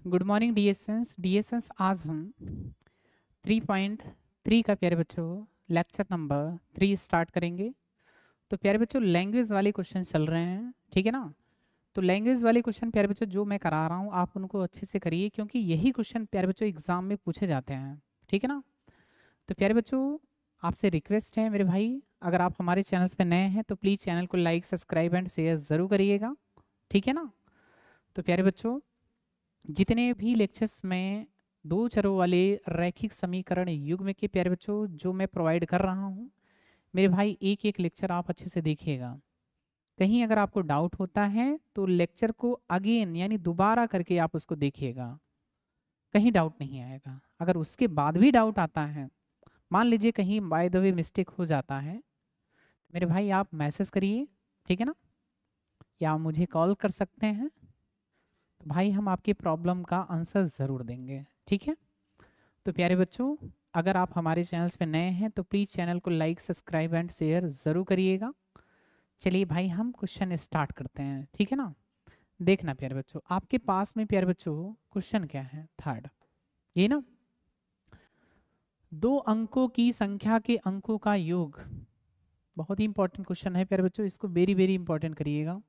Good morning D S friends आज हम 3.3 का प्यारे बच्चों लेक्चर नंबर 3 स्टार्ट करेंगे। तो प्यारे बच्चों लैंग्वेज वाले क्वेश्चन चल रहे हैं, ठीक है ना। तो लैंग्वेज वाले क्वेश्चन प्यारे बच्चों जो मैं करा रहा हूँ आप उनको अच्छे से करिए, क्योंकि यही क्वेश्चन प्यारे बच्चों एग्जाम में पूछे जाते हैं, ठीक है ना। तो प्यारे बच्चों आपसे रिक्वेस्ट है मेरे भाई, अगर आप हमारे चैनल्स पे नए हैं तो प्लीज़ चैनल को लाइक सब्सक्राइब एंड शेयर ज़रूर करिएगा, ठीक है ना। तो प्यारे बच्चों जितने भी लेक्चर्स में दो चरों वाले रैखिक समीकरण युग्म के प्यारे बच्चों जो मैं प्रोवाइड कर रहा हूँ, मेरे भाई एक एक लेक्चर आप अच्छे से देखिएगा। कहीं अगर आपको डाउट होता है तो लेक्चर को अगेन यानी दोबारा करके आप उसको देखिएगा, कहीं डाउट नहीं आएगा। अगर उसके बाद भी डाउट आता है, मान लीजिए कहीं बाय द वे मिस्टेक हो जाता है, तो मेरे भाई आप मैसेज करिए, ठीक है ना, या मुझे कॉल कर सकते हैं। तो भाई हम आपकी प्रॉब्लम का आंसर ज़रूर देंगे, ठीक है। तो प्यारे बच्चों अगर आप हमारे चैनल्स पे नए हैं तो प्लीज़ चैनल को लाइक सब्सक्राइब एंड शेयर ज़रूर करिएगा। चलिए भाई हम क्वेश्चन स्टार्ट करते हैं, ठीक है ना। देखना प्यारे बच्चों आपके पास में प्यारे बच्चों क्वेश्चन क्या है, थर्ड ये ना, दो अंकों की संख्या के अंकों का योग। बहुत ही इंपॉर्टेंट क्वेश्चन है प्यारे बच्चों, इसको वेरी वेरी इंपॉर्टेंट करिएगा,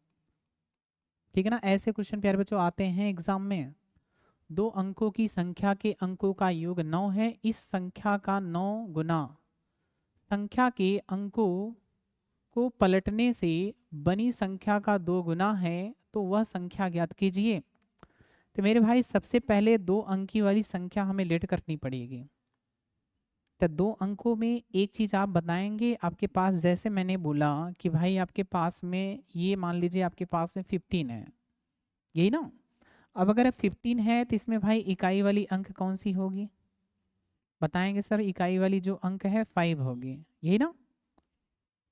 ठीक है ना। ऐसे क्वेश्चन प्यारे बच्चों आते हैं एग्जाम में। दो अंकों की संख्या के अंकों का योग 9 है, इस संख्या का 9 गुना संख्या के अंकों को पलटने से बनी संख्या का 2 गुना है, तो वह संख्या ज्ञात कीजिए। तो मेरे भाई सबसे पहले दो अंकी वाली संख्या हमें लेट करनी पड़ेगी। तो दो अंकों में एक चीज आप बताएंगे, आपके पास जैसे मैंने बोला कि भाई आपके पास में ये मान लीजिए आपके पास में 15 है, यही ना। अब अगर 15 है तो इसमें भाई इकाई वाली अंक कौन सी होगी, बताएंगे सर। इकाई वाली जो अंक है 5 होगी, यही ना।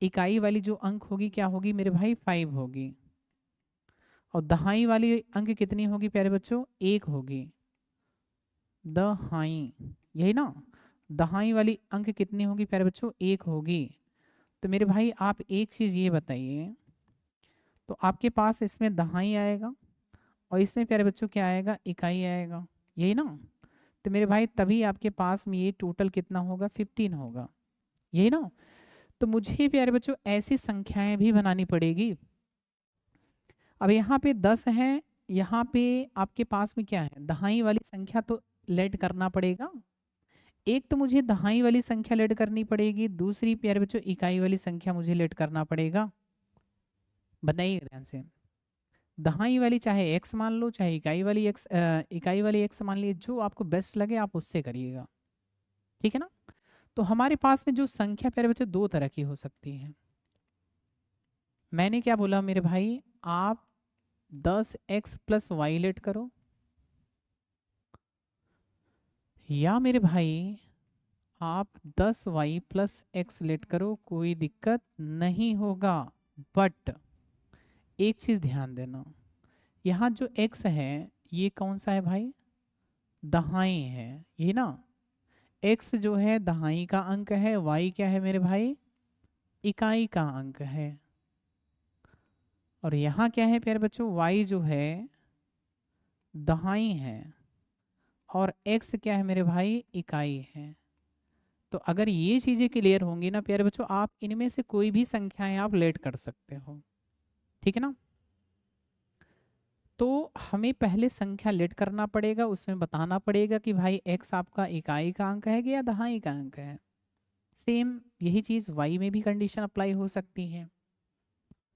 इकाई वाली जो अंक होगी क्या होगी मेरे भाई, 5 होगी। और दहाई वाली अंक कितनी होगी प्यारे बच्चों, 1 होगी। दहाई, यही ना। दहाई वाली अंक कितनी होगी प्यारे बच्चों, 1 होगी। तो मेरे भाई आप एक चीज ये बताइए, तो आपके पास इसमें दहाई आएगा और इसमें प्यारे बच्चों क्या आएगा, इकाई आएगा, यही ना। तो मेरे भाई तभी आपके पास में ये टोटल कितना होगा, 15 होगा, यही ना। तो मुझे प्यारे बच्चों ऐसी संख्याएं भी बनानी पड़ेगी। अब यहाँ पे 10 है, यहाँ पे आपके पास में क्या है, दहाई वाली संख्या तो लेट करना पड़ेगा। एक तो मुझे दहाई वाली संख्या लेट करनी पड़ेगी, दूसरी प्यारे बच्चों इकाई वाली संख्या मुझे लेट करना पड़ेगा। बताइए ध्यान से, दहाई वाली चाहे एक्स मान लो, चाहे इकाई वाली एक्स मान लीजिए, जो आपको बेस्ट लगे आप उससे करिएगा, ठीक है ना। तो हमारे पास में जो संख्या प्यारे बच्चों दो तरह की हो सकती है। मैंने क्या बोला मेरे भाई, आप 10x प्लस वाई लेट करो, या मेरे भाई आप 10y प्लस एक्स लेट करो, कोई दिक्कत नहीं होगा। बट एक चीज ध्यान देना, यहाँ जो x है ये कौन सा है भाई, दहाई है, ये ना। x जो है दहाई का अंक है, y क्या है मेरे भाई, इकाई का अंक है। और यहाँ क्या है प्यारे बच्चों, y जो है दहाई है और x क्या है मेरे भाई, इकाई है। तो अगर ये चीजें क्लियर होंगी ना प्यारे बच्चों, आप इनमें से कोई भी संख्याएं आप लेट कर सकते हो, ठीक है ना। तो हमें पहले संख्या लेट करना पड़ेगा, उसमें बताना पड़ेगा कि भाई x आपका इकाई का अंक है या दहाई का अंक है। सेम यही चीज y में भी कंडीशन अप्लाई हो सकती है।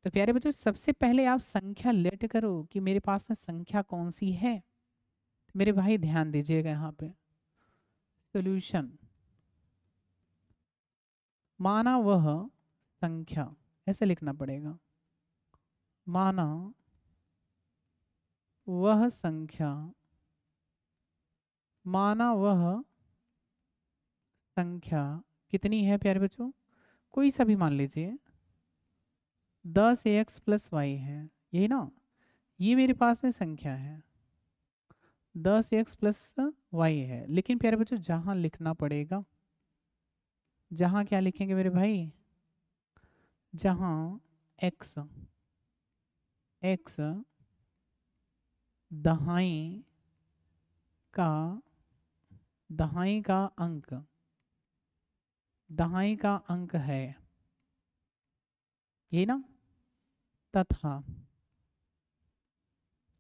तो प्यारे बच्चों सबसे पहले आप संख्या लेट करो कि मेरे पास में संख्या कौन सी है। मेरे भाई ध्यान दीजिएगा, यहाँ पे सॉल्यूशन, माना वह संख्या, ऐसे लिखना पड़ेगा, माना वह संख्या, माना वह संख्या कितनी है प्यारे बच्चों, कोई सा भी मान लीजिए, 10x प्लस वाई है, यही ना। ये मेरे पास में संख्या है 10x प्लस वाई है, लेकिन प्यारे बच्चों जहां लिखना पड़ेगा, जहां क्या लिखेंगे मेरे भाई, जहां x, x दहाई का दहाई का अंक, दहाई का अंक है, ये ना, तथा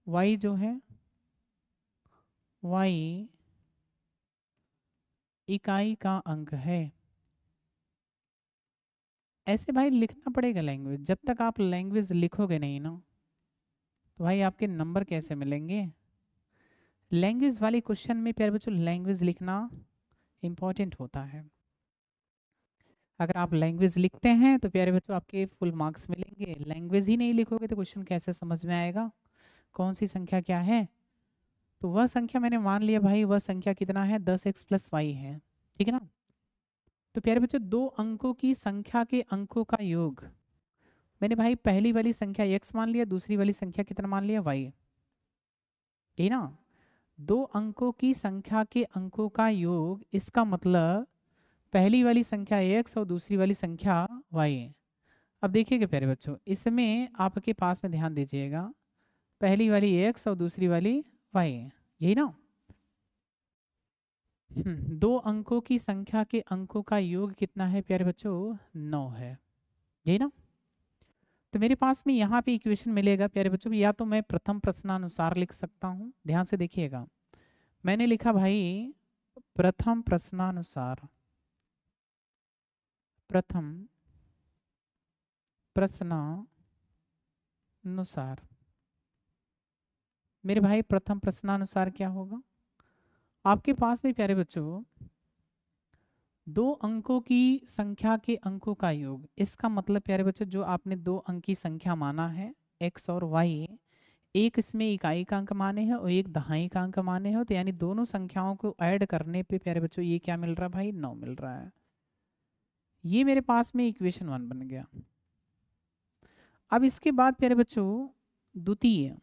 y जो है, y इकाई का अंक है। ऐसे भाई लिखना पड़ेगा लैंग्वेज। जब तक आप लैंग्वेज लिखोगे नहीं ना, तो भाई आपके नंबर कैसे मिलेंगे। लैंग्वेज वाले क्वेश्चन में प्यारे बच्चों लैंग्वेज लिखना इम्पॉर्टेंट होता है। अगर आप लैंग्वेज लिखते हैं तो प्यारे बच्चों आपके फुल मार्क्स मिलेंगे। लैंग्वेज ही नहीं लिखोगे तो क्वेश्चन कैसे समझ में आएगा, कौन सी संख्या क्या है। तो वह संख्या मैंने मान लिया भाई, वह संख्या कितना है, 10x + y है, ठीक है ना। तो प्यारे बच्चों दो अंकों की संख्या के अंकों का योग, मैंने भाई पहली वाली संख्या x मान लिया, दूसरी वाली संख्या कितना मान लिया, y, यही ना। दो अंकों की संख्या के अंकों का योग, इसका मतलब पहली वाली संख्या x और दूसरी वाली संख्या y है। अब देखिएगा प्यारे बच्चों, इसमें आपके पास में ध्यान दीजिएगा, पहली वाली x और दूसरी वाली y है, यही ना। दो अंकों की संख्या के अंकों का योग कितना है प्यारे बच्चों, 9 है, यही ना। तो मेरे पास में यहाँ पे इक्वेशन मिलेगा प्यारे बच्चों, या तो मैं प्रथम प्रश्नानुसार लिख सकता हूँ, ध्यान से देखिएगा। मैंने लिखा भाई प्रथम प्रश्नानुसार, प्रथम प्रश्नानुसार। मेरे भाई प्रथम प्रश्नानुसार क्या होगा, आपके पास में प्यारे बच्चों दो अंकों की संख्या के अंकों का योग, इसका मतलब प्यारे बच्चों जो आपने दो अंक की संख्या माना है x और y, एक इसमें इकाई का अंक माने हैं और एक दहाई का अंक माने हैं, तो यानी दोनों संख्याओं को ऐड करने पे प्यारे बच्चों ये क्या मिल रहा है भाई, 9 मिल रहा है। ये मेरे पास में इक्वेशन 1 बन गया। अब इसके बाद प्यारे बच्चों द्वितीय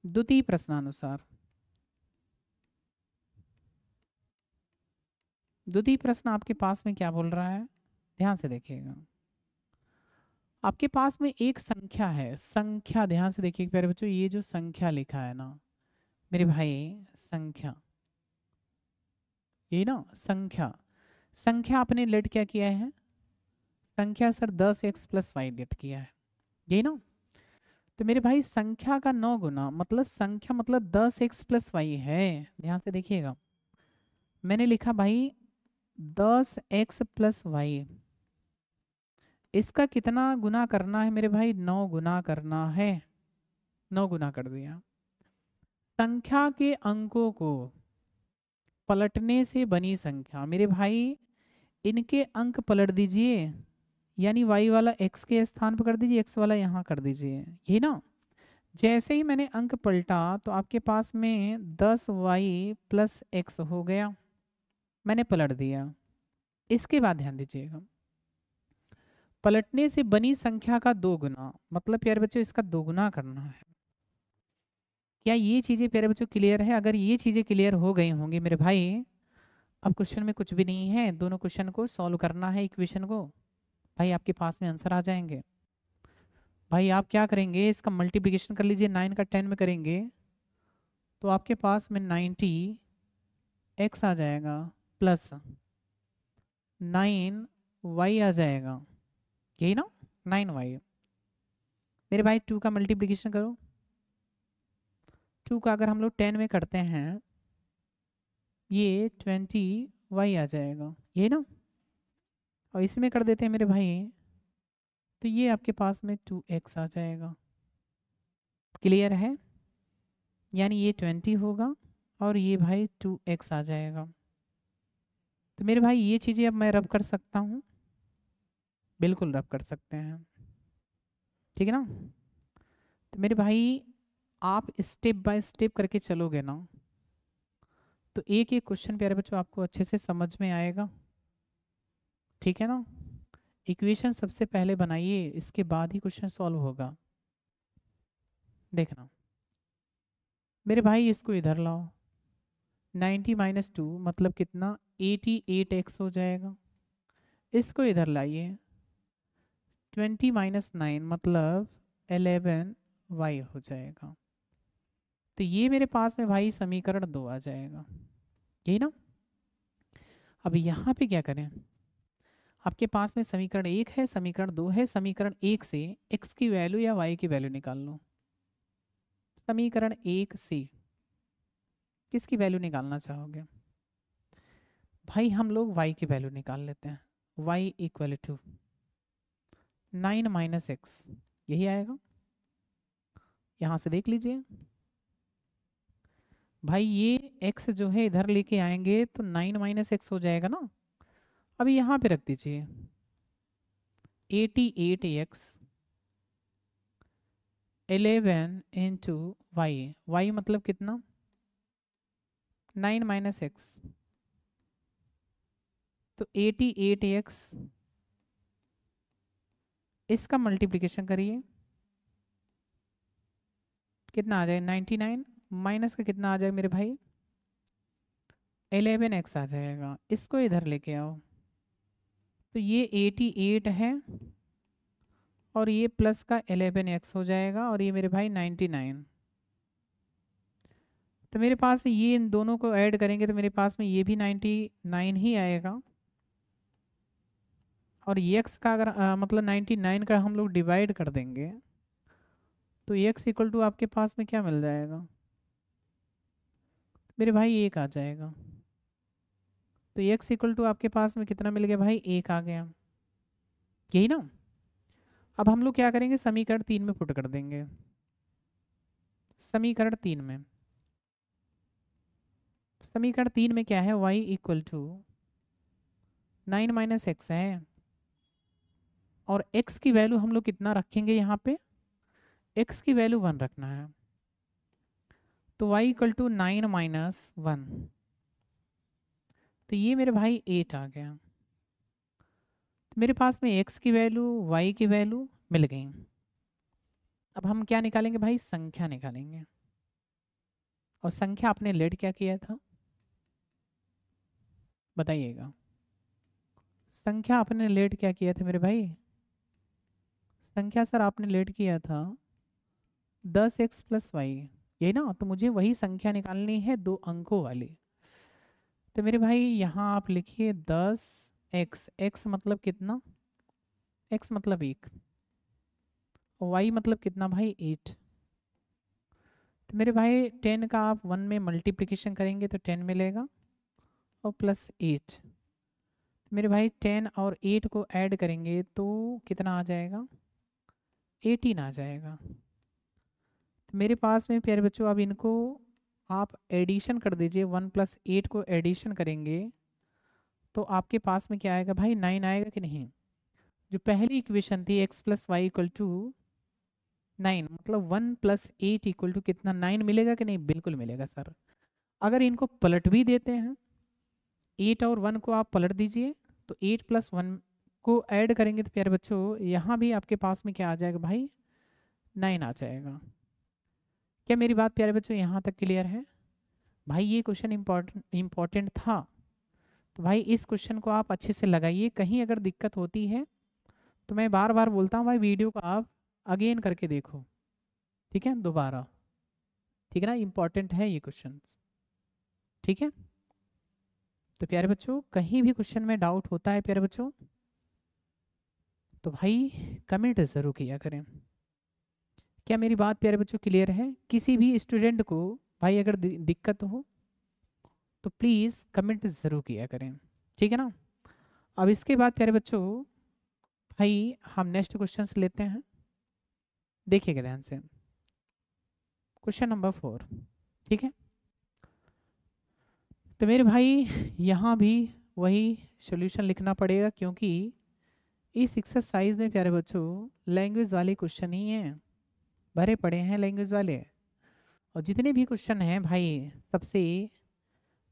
द्वितीय प्रश्नानुसार, द्वितीय प्रश्न आपके पास में क्या बोल रहा है, ध्यान से देखिएगा। आपके पास में एक संख्या है, संख्या ध्यान से देखिए प्यारे बच्चों, ये जो संख्या लिखा है ना मेरे भाई, संख्या, ये ना संख्या, संख्या आपने लेट क्या किया है, संख्या सर 10x + y लेट किया है, यही ना। तो मेरे भाई संख्या का 9 गुना, मतलब संख्या मतलब 10x + y है, ध्यान से देखिएगा। मैंने लिखा भाई 10x + y, इसका कितना गुना करना है मेरे भाई, 9 गुना करना है, 9 गुना कर दिया। संख्या के अंकों को पलटने से बनी संख्या, मेरे भाई इनके अंक पलट दीजिए, यानी y वाला x के स्थान पर कर दीजिए, x वाला यहाँ कर दीजिए, यही ना। जैसे ही मैंने अंक पलटा तो आपके पास में 10y + x हो गया, मैंने पलट दिया। इसके बाद ध्यान दीजिएगा, पलटने से बनी संख्या का 2 गुना, मतलब प्यारे बच्चों इसका 2 गुना करना है। क्या ये चीज़ें प्यारे बच्चों क्लियर है, अगर ये चीज़ें क्लियर हो गई होंगी मेरे भाई, अब क्वेश्चन में कुछ भी नहीं है, दोनों क्वेश्चन को सॉल्व करना है, इक्वेशन को, भाई आपके पास में आंसर आ जाएंगे। भाई आप क्या करेंगे, इसका मल्टीप्लिकेशन कर लीजिए, 9 का 10 में करेंगे तो आपके पास में 90x आ जाएगा प्लस 9y आ जाएगा, यही ना, 9y। मेरे भाई 2 का मल्टीप्लिकेशन करो, 2 का अगर हम लोग 10 में करते हैं ये 20y आ जाएगा, यही ना। और इसमें कर देते हैं मेरे भाई, तो ये आपके पास में 2x आ जाएगा, क्लियर है। यानी ये 20 होगा और ये भाई 2x आ जाएगा। तो मेरे भाई ये चीज़ें अब मैं रब कर सकता हूँ, बिल्कुल रब कर सकते हैं, ठीक है ना। तो मेरे भाई आप स्टेप बाय स्टेप करके चलोगे ना, तो एक एक क्वेश्चन प्यारे बच्चों आपको अच्छे से समझ में आएगा, ठीक है ना। इक्वेशन सबसे पहले बनाइए, इसके बाद ही क्वेश्चन सॉल्व होगा। देखना मेरे भाई, इसको इधर लाओ, 90 - 2 मतलब कितना, 88x हो जाएगा। इसको इधर लाइए, 20 - 9 मतलब 11y हो जाएगा। तो ये मेरे पास में भाई समीकरण 2 आ जाएगा, यही ना। अब यहाँ पे क्या करें, आपके पास में समीकरण 1 है, समीकरण 2 है। समीकरण 1 से x की वैल्यू या y की वैल्यू निकाल लो। समीकरण 1 से किसकी वैल्यू निकालना चाहोगे भाई? हम लोग y की वैल्यू निकाल लेते हैं। y equal to 9 minus x, यही आएगा। यहाँ से देख लीजिए भाई, ये x जो है इधर लेके आएंगे तो 9 माइनस एक्स हो जाएगा ना। अभी यहाँ पे रख दीजिए 88x 11 इंटू वाई, वाई मतलब कितना 9 माइनस एक्स, तो 88x इसका मल्टीप्लिकेशन करिए, कितना आ जाएगा 99, माइनस का कितना आ जाएगा मेरे भाई 11x आ जाएगा। इसको इधर लेके आओ, तो ये 88 है और ये प्लस का 11x हो जाएगा और ये मेरे भाई 99। तो मेरे पास में ये इन दोनों को ऐड करेंगे तो मेरे पास में ये भी 99 ही आएगा। और x का अगर मतलब 99 का हम लोग डिवाइड कर देंगे तो x इक्वल टू आपके पास में क्या मिल जाएगा मेरे भाई 1 आ जाएगा। तो x इक्वल टू आपके पास में कितना मिल गया भाई 1 आ गया, यही ना। अब हम लोग क्या करेंगे, समीकरण 3 में पुट कर देंगे। समीकरण 3 में, समीकरण 3 में क्या है, y equal to 9 minus x है और x की वैल्यू हम लोग कितना रखेंगे यहाँ पे, x की वैल्यू 1 रखना है। तो y इक्वल टू 9 माइनस 1, तो ये मेरे भाई 8 आ गया। तो मेरे पास में x की वैल्यू y की वैल्यू मिल गई। अब हम क्या निकालेंगे भाई, संख्या निकालेंगे। और संख्या आपने लेट क्या किया था बताइएगा, संख्या आपने लेट क्या किया था मेरे भाई? संख्या सर आपने लेट किया था 10x प्लस वाई, यही ना। तो मुझे वही संख्या निकालनी है 2 अंकों वाली। तो मेरे भाई यहाँ आप लिखिए 10x, x मतलब कितना, x मतलब 1, y मतलब कितना भाई 8। तो मेरे भाई 10 का आप 1 में मल्टीप्लिकेशन करेंगे तो 10 मिलेगा और प्लस 8। मेरे भाई 10 और 8 को ऐड करेंगे तो कितना आ जाएगा 18 आ जाएगा। तो मेरे पास में प्यारे बच्चों अब इनको आप एडिशन कर दीजिए, 1 प्लस 8 को एडिशन करेंगे तो आपके पास में क्या आएगा भाई 9 आएगा कि नहीं। जो पहली इक्वेशन थी x plus y equal to 9, मतलब 1 प्लस 8 इक्वल टू कितना 9 मिलेगा कि नहीं, बिल्कुल मिलेगा सर। अगर इनको पलट भी देते हैं 8 और 1 को आप पलट दीजिए तो 8 प्लस 1 को ऐड करेंगे तो प्यारे बच्चों यहाँ भी आपके पास में क्या आ जाएगा भाई 9 आ जाएगा। क्या मेरी बात प्यारे बच्चों यहाँ तक क्लियर है? भाई ये क्वेश्चन इम्पॉर्टेंट था, तो भाई इस क्वेश्चन को आप अच्छे से लगाइए। कहीं अगर दिक्कत होती है तो मैं बार बार बोलता हूँ भाई वीडियो को आप अगेन करके देखो, ठीक है, दोबारा, ठीक है ना, इम्पॉर्टेंट है ये क्वेश्चन, ठीक है। तो प्यारे बच्चों कहीं भी क्वेश्चन में डाउट होता है प्यारे बच्चों तो भाई कमेंट ज़रूर किया करें। क्या मेरी बात प्यारे बच्चों क्लियर है? किसी भी स्टूडेंट को भाई अगर दिक्कत हो तो प्लीज़ कमेंट ज़रूर किया करें, ठीक है ना। अब इसके बाद प्यारे बच्चों भाई हम नेक्स्ट क्वेश्चन लेते हैं, देखिएगा ध्यान से। क्वेश्चन नंबर 4, ठीक है। तो मेरे भाई यहाँ भी वही सॉल्यूशन लिखना पड़ेगा क्योंकि इस एक्सरसाइज में प्यारे बच्चों लैंग्वेज वाले क्वेश्चन ही हैं, भरे पड़े हैं लैंग्वेज वाले। और जितने भी क्वेश्चन हैं भाई सबसे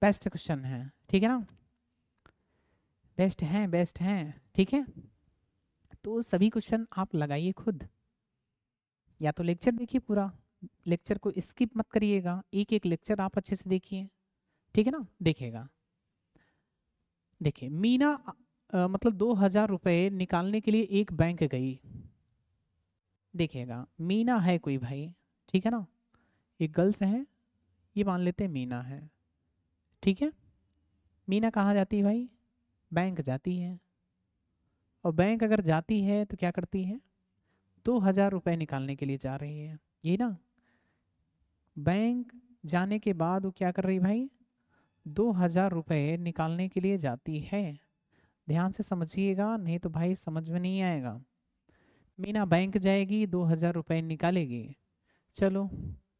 बेस्ट क्वेश्चन हैं, ठीक है ना, बेस्ट हैं, ठीक है। तो सभी क्वेश्चन आप लगाइए खुद, या तो लेक्चर देखिए पूरा, लेक्चर को स्किप मत करिएगा, एक एक लेक्चर आप अच्छे से देखिए, ठीक है ना। देखिएगा, देखिए मीना मतलब 2000 रुपये निकालने के लिए एक बैंक गई। देखिएगा मीना है कोई भाई, ठीक है ना, एक गर्ल्स है, ये मान लेते हैं मीना है, ठीक है। मीना कहाँ जाती है भाई? बैंक जाती है। और बैंक अगर जाती है तो क्या करती है? 2,000 रुपये निकालने के लिए जा रही है, ये ना। बैंक जाने के बाद वो क्या कर रही भाई? 2,000 रुपये निकालने के लिए जाती है। ध्यान से समझिएगा, नहीं तो भाई समझ में नहीं आएगा। मीना बैंक जाएगी, 2,000 रुपये निकालेगी। चलो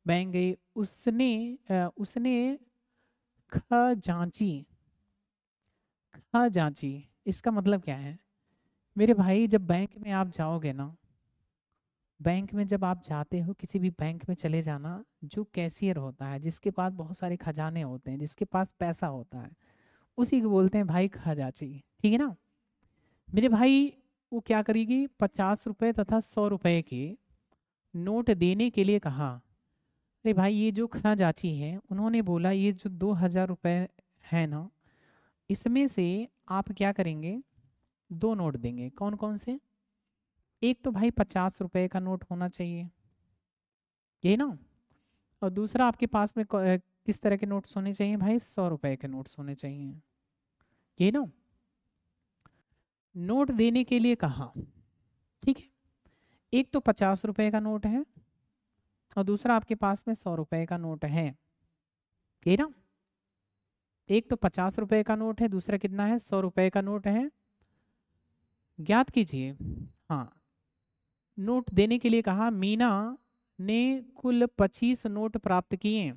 बैंक गई, उसने खजांची। खजांची इसका मतलब क्या है मेरे भाई? जब बैंक में आप जाओगे ना, बैंक में जब आप जाते हो, किसी भी बैंक में चले जाना, जो कैशियर होता है, जिसके पास बहुत सारे खजाने होते हैं, जिसके पास पैसा होता है, उसी को बोलते हैं भाई खजांची, ठीक है ना मेरे भाई। वो क्या करेगी? 50 रुपये तथा 100 रुपये के नोट देने के लिए कहा। अरे भाई ये जो खजांची है, उन्होंने बोला ये जो 2,000 रुपये है ना, इसमें से आप क्या करेंगे? 2 नोट देंगे। कौन कौन से? एक तो भाई 50 रुपये का नोट होना चाहिए, यही ना। और दूसरा आपके पास में किस तरह के नोट्स होने चाहिए भाई? 100 रुपये के नोट्स होने चाहिए, यही ना। नोट देने के लिए कहा, ठीक है। एक तो 50 रुपये का नोट है और दूसरा आपके पास में 100 रुपये का नोट है, यही ना। एक तो 50 रुपये का नोट है, दूसरा कितना है? 100 रुपये का नोट है। ज्ञात कीजिए। हाँ, नोट देने के लिए कहा। मीना ने कुल 25 नोट प्राप्त किए।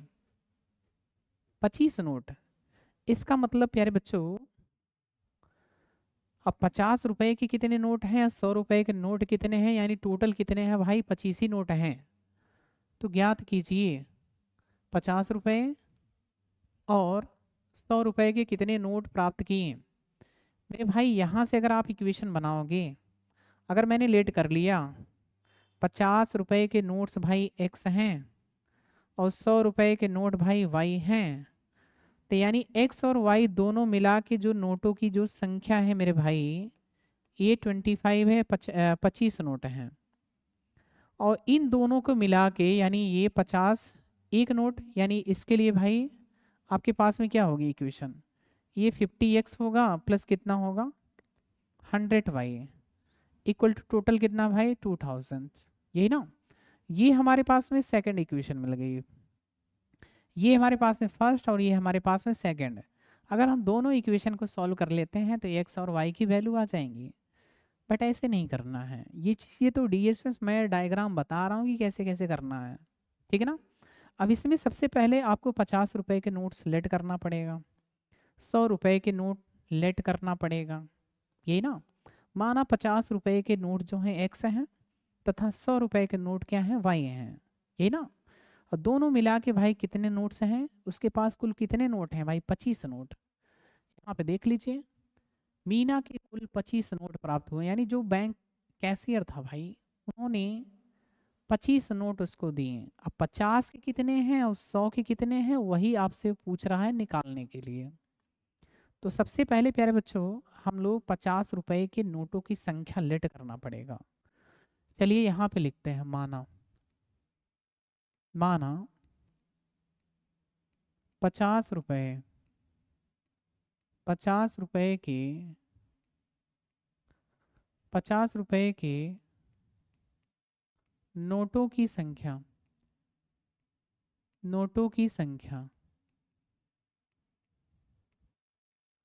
25 नोट, इसका मतलब प्यारे बच्चों, अब 50 रुपये के कितने नोट हैं, 100 रुपये के नोट कितने हैं, यानी टोटल कितने हैं भाई? 25 ही नोट हैं। तो ज्ञात कीजिए 50 रुपये और 100 रुपये के कितने नोट प्राप्त किए। मेरे भाई यहाँ से अगर आप इक्वेशन बनाओगे, अगर मैंने लेट कर लिया, 50 रुपये के नोट्स भाई x हैं और 100 रुपये के नोट भाई y हैं, तो यानी x और y दोनों मिला के जो नोटों की जो संख्या है मेरे भाई, ये 25 है, 25 नोट हैं। और इन दोनों को मिला के यानी ये 50 एक नोट, यानी इसके लिए भाई आपके पास में क्या होगी इक्वेशन? ये 50x होगा प्लस कितना होगा? 100y इक्वल टू टोटल कितना भाई? 2000, यही ना। ये हमारे पास में सेकंड इक्वेशन मिल गई, ये हमारे पास में फर्स्ट और ये हमारे पास में सेकंड। अगर हम दोनों इक्वेशन को सॉल्व कर लेते हैं तो x और y की वैल्यू आ जाएंगी। बट ऐसे नहीं करना है ये चीज़, ये तो डीएसएस मैं डायग्राम बता रहा हूँ कि कैसे कैसे करना है, ठीक है ना। अब इसमें सबसे पहले आपको 50 रुपये के नोट सेलेक्ट करना पड़ेगा, 100 रुपये के नोट लेट करना पड़ेगा, यही ना। माना 50 रुपये के नोट जो हैं एक्स हैं तथा 100 रुपये के नोट क्या हैं? वाई हैं, यही ना। और दोनों मिला के भाई कितने नोट्स हैं? उसके पास कुल कितने नोट हैं भाई? 25 नोट। यहाँ पे देख लीजिए, मीना के कुल 25 नोट प्राप्त हुए, यानी जो बैंक कैशियर था भाई, उन्होंने 25 नोट उसको दिए। अब 50 के कितने हैं और 100 के कितने हैं, वही आपसे पूछ रहा है निकालने के लिए। तो सबसे पहले प्यारे बच्चों, हम लोग 50 रुपये के नोटों की संख्या लेट करना पड़ेगा। चलिए यहाँ पे लिखते हैं, माना माना 50 रुपये 50 रुपये के 50 रुपये के नोटों की संख्या, नोटों की संख्या,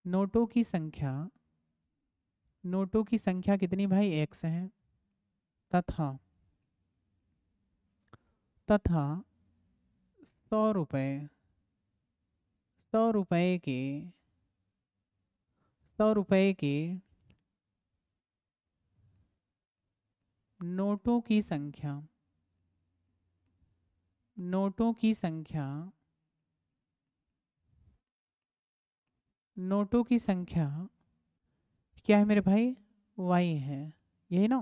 नोटों की संख्या, नोटों की संख्या कितनी भाई? x है। तथा तथा 100 रुपये 100 रुपये के 100 रुपये के नोटों की संख्या, नोटों की संख्या, नोटों की संख्या क्या है मेरे भाई? y है, यही ना।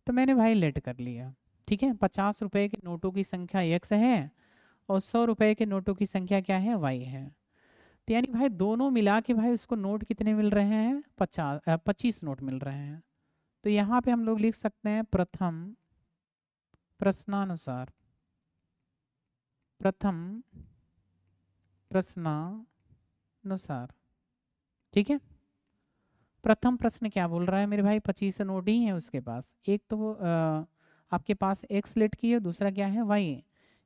तो मैंने भाई लेट कर लिया, ठीक है। 50 रुपये के नोटों की संख्या x है और 100 रुपये के नोटों की संख्या क्या है? y है। तो यानी भाई दोनों मिला के भाई उसको नोट कितने मिल रहे हैं? 25 नोट मिल रहे हैं। तो यहाँ पे हम लोग लिख सकते हैं प्रथम प्रश्नानुसार, प्रथम प्रश्नानुसार। ठीक है, प्रथम प्रश्न क्या बोल रहा है मेरे भाई, 25 नोट ही है उसके पास। एक तो वो आपके पास एक्स लेट की है, दूसरा क्या है वाई,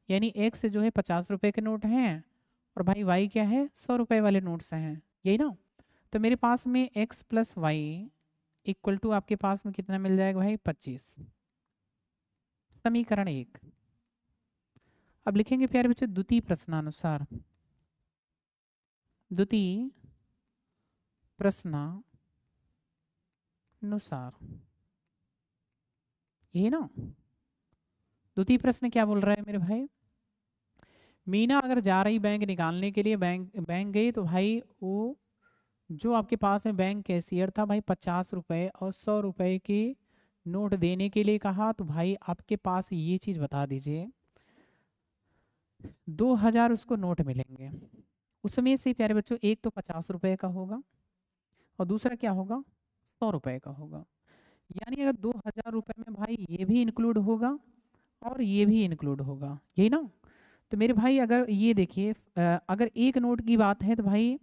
यानी एक्स जो है 50 रुपए के नोट हैं और भाई वाई क्या है 100 रुपए वाले नोट्स हैं, यही ना। तो मेरे पास में x plus y equal to आपके पास में कितना मिल जाएगा भाई 25, समीकरण 1। अब लिखेंगे प्यारे बच्चों द्वितीय प्रश्नानुसार, द्वितीय प्रश्नानुसार, यही ना। द्वितीय प्रश्न क्या बोल रहा है मेरे भाई, मीना अगर जा रही बैंक निकालने के लिए, बैंक गई तो भाई वो जो आपके पास में बैंक कैशियर था भाई 50 रुपए और 100 रुपए के नोट देने के लिए कहा, तो भाई आपके पास ये चीज बता दीजिए 2000 उसको नोट मिलेंगे, उसमें से प्यारे बच्चों एक तो 50 रुपए का होगा और दूसरा क्या होगा 100 रुपए का होगा। यानी अगर 2000 रुपए में भाई ये भी इंक्लूड होगा और ये भी इंक्लूड होगा, यही ना। तो मेरे भाई अगर ये देखिए अगर एक नोट की बात है तो भाई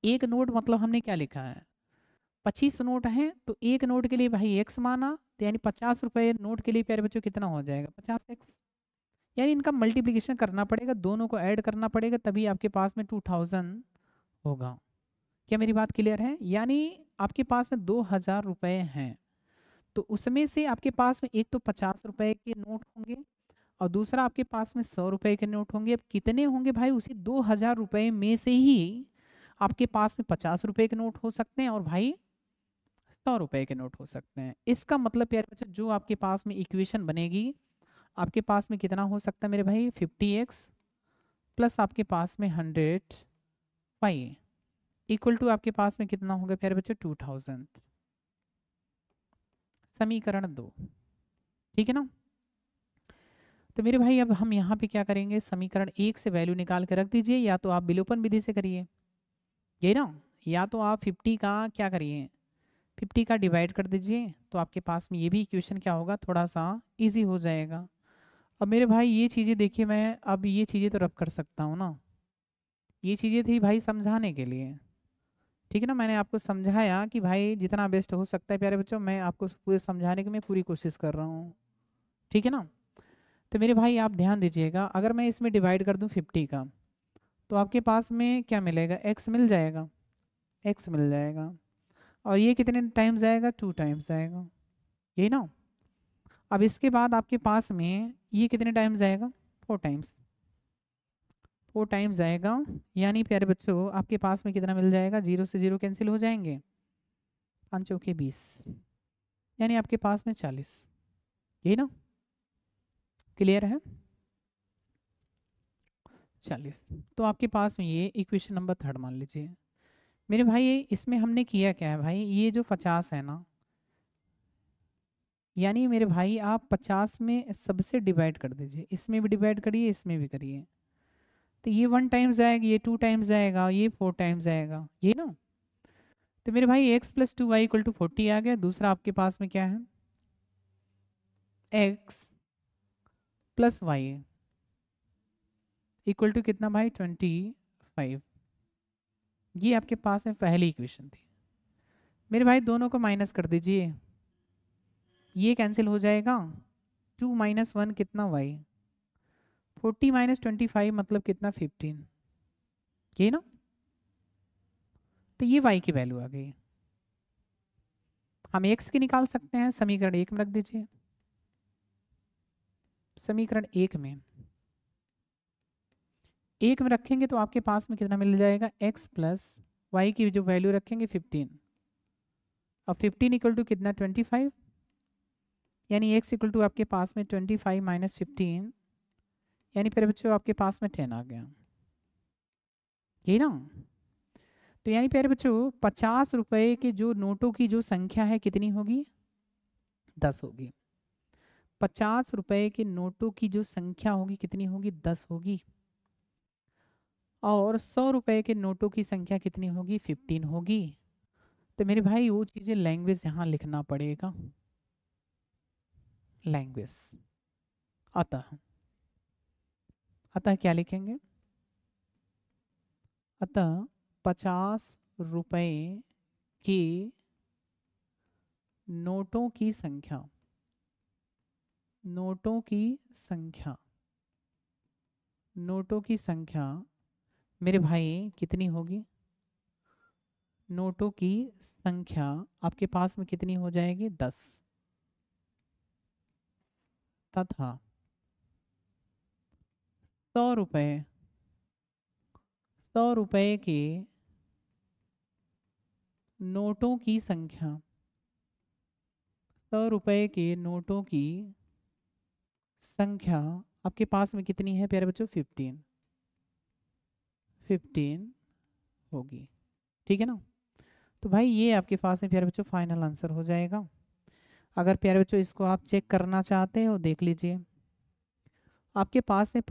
एक नोट मतलब हमने क्या लिखा है 25 नोट हैं, तो एक नोट के लिए भाई एक्स माना, तो यानी 50 रुपए नोट के लिए प्यारे बच्चों कितना हो जाएगा 50x, यानी इनका मल्टीप्लिकेशन करना पड़ेगा, दोनों को ऐड करना पड़ेगा, तभी आपके पास में 2000 होगा। क्या मेरी बात क्लियर है, यानी आपके पास में 2000 रुपए हैं तो उसमें से आपके पास में एक तो 50 रुपए के नोट होंगे और दूसरा आपके पास में 100 रुपए के नोट होंगे। अब कितने होंगे भाई, उसी 2000 रुपए में से ही आपके पास में 50 रुपए के नोट हो सकते हैं और भाई 100 रुपए के नोट हो सकते हैं। इसका मतलब प्यारे बच्चों जो आपके पास में इक्वेशन बनेगी, आपके पास में कितना हो सकता है मेरे भाई 50x प्लस आपके पास में 100y इक्वल टू आपके पास में कितना होगा प्यारे बच्चों 2000, समीकरण 2। ठीक है ना। तो मेरे भाई अब हम यहाँ पे क्या करेंगे, समीकरण 1 से वैल्यू निकाल के रख दीजिए, या तो आप विलोपन विधि से करिए, यही ना, या तो आप 50 का क्या करिए 50 का डिवाइड कर दीजिए, तो आपके पास में ये भी इक्वेशन क्या होगा थोड़ा सा इजी हो जाएगा। अब मेरे भाई ये चीज़ें देखिए, मैं अब ये चीज़ें तो रब कर सकता हूँ ना, ये चीज़ें थी भाई समझाने के लिए, ठीक है ना। मैंने आपको समझाया कि भाई जितना बेस्ट हो सकता है प्यारे बच्चों, मैं आपको पूरे समझाने की मैं पूरी कोशिश कर रहा हूँ, ठीक है ना। तो मेरे भाई आप ध्यान दीजिएगा, अगर मैं इसमें डिवाइड कर दूँ 50 का, तो आपके पास में क्या मिलेगा एक्स मिल जाएगा, एक्स मिल जाएगा, और ये कितने टाइम्स आएगा 2 टाइम्स आएगा, यही ना। अब इसके बाद आपके पास में ये कितने टाइम्स आएगा 4 टाइम्स, 4 टाइम्स आएगा, यानी प्यारे बच्चों आपके पास में कितना मिल जाएगा, 0 से 0 कैंसिल हो जाएंगे, 5 चौके 20, यानी आपके पास में 40, यही ना। क्लियर है 40। तो आपके पास में ये इक्वेशन नंबर 3 मान लीजिए। मेरे भाई इसमें हमने किया क्या है भाई, ये जो 50 है ना, यानी मेरे भाई आप 50 में सबसे डिवाइड कर दीजिए, इसमें भी डिवाइड करिए इसमें भी करिए, तो ये 1 टाइम्स आएगा, ये 2 टाइम्स आएगा, ये 4 टाइम्स आएगा, ये ना। तो मेरे भाई x plus 2y equal to 40 आ गया। दूसरा आपके पास में क्या है x plus y equal to कितना भाई 25, ये आपके पास में पहली इक्वेशन थी। मेरे भाई दोनों को माइनस कर दीजिए, ये कैंसिल हो जाएगा, 2 माइनस 1 कितना y, 40 माइनस 25 मतलब कितना 15, ये ना। तो ये y की वैल्यू आ गई। हम x की निकाल सकते हैं, समीकरण 1 में रख दीजिए, समीकरण 1 में रखेंगे तो आपके पास में कितना मिल जाएगा x प्लस वाई की जो वैल्यू रखेंगे 15, अब 15 इक्वल टू कितना 25, यानी x इक्वल टू आपके पास में 25 माइनस 15, यानी फिर बच्चों आपके पास में 10 आ गया, यही ना। तो यानी प्यारे बच्चों 50 रुपए के जो नोटों की जो संख्या है कितनी होगी 10 होगी, 50 रुपए के नोटों की जो संख्या होगी कितनी होगी 10 होगी, और 100 रुपए के नोटों की संख्या कितनी होगी 15 होगी। तो मेरे भाई वो चीज़ें लैंग्वेज यहाँ लिखना पड़ेगा, लैंग्वेज। अतः अतः क्या लिखेंगे, अतः 50 रुपए के नोटों की संख्या, नोटों की संख्या, नोटों की संख्या मेरे भाई कितनी होगी, नोटों की संख्या आपके पास में कितनी हो जाएगी, 10, तथा 100 रुपए, 100 रुपए के नोटों की संख्या, 100 रुपए के नोटों की संख्या आपके पास में कितनी है प्यारे बच्चों, 15, 15 होगी। ठीक है ना। तो भाई ये आपके पास में प्यारे बच्चों फाइनल आंसर हो जाएगा। अगर प्यारे बच्चों इसको आप चेक करना चाहते हो देख लीजिए, आपके पास में